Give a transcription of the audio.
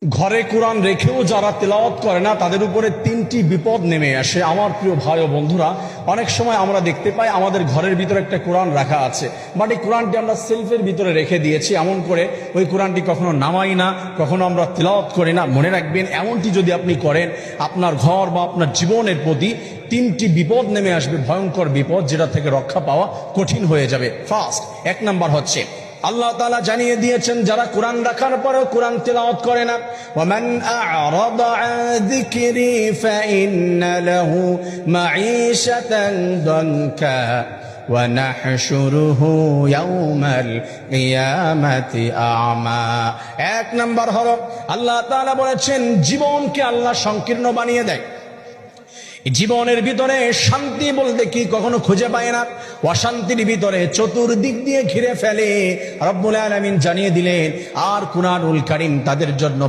ঘরে কোরআন রেখেও যারা তেলাওয়াত করে না তাদের উপরে তিনটি বিপদ নেমে আসে। আমার প্রিয় ভাই ও বন্ধুরা, অনেক সময় আমরা দেখতে পাই আমাদের ঘরের ভিতরে একটা কোরআন রাখা আছে, বাট এই কোরআনটি আমরা সেলফের ভিতরে রেখে দিয়েছি, এমন করে ওই কোরআনটি কখনো নামাই না, কখনো আমরা তেলাওয়াত করি না। মনে রাখবেন, এমনটি যদি আপনি করেন, আপনার ঘর বা আপনার জীবনের প্রতি তিনটি বিপদ নেমে আসবে, ভয়ঙ্কর বিপদ, যেটা থেকে রক্ষা পাওয়া কঠিন হয়ে যাবে। ফার্স্ট, এক নাম্বার হচ্ছে, আল্লাহ তাআলা জানিয়ে দিয়েছেন যারা কোরআন রাখার পরেও কোরআন তেলাওয়াত করে না, ওয়ামান আ'রাদা আন যিকরি ফাইন্না লাহু মাঈশাতান দানকা ওয়া নাহশুরুহু ইয়াওমাল কিয়ামাতি আ'মা। এক নাম্বার হলো, আল্লাহ তাআলা বলেছেন জীবনকে আল্লাহ সংকীর্ণ বানিয়ে দেয়। জীবনের ভিতরে শান্তি বলতে কি কখনো খুঁজে পায় না, অশান্তির ভিতরে চতুর্দিক দিয়ে ঘিরে ফেলে। রব্বুল আলামিন জানিয়ে দিলেন, আর কুরআনুল কারীম তাদের জন্য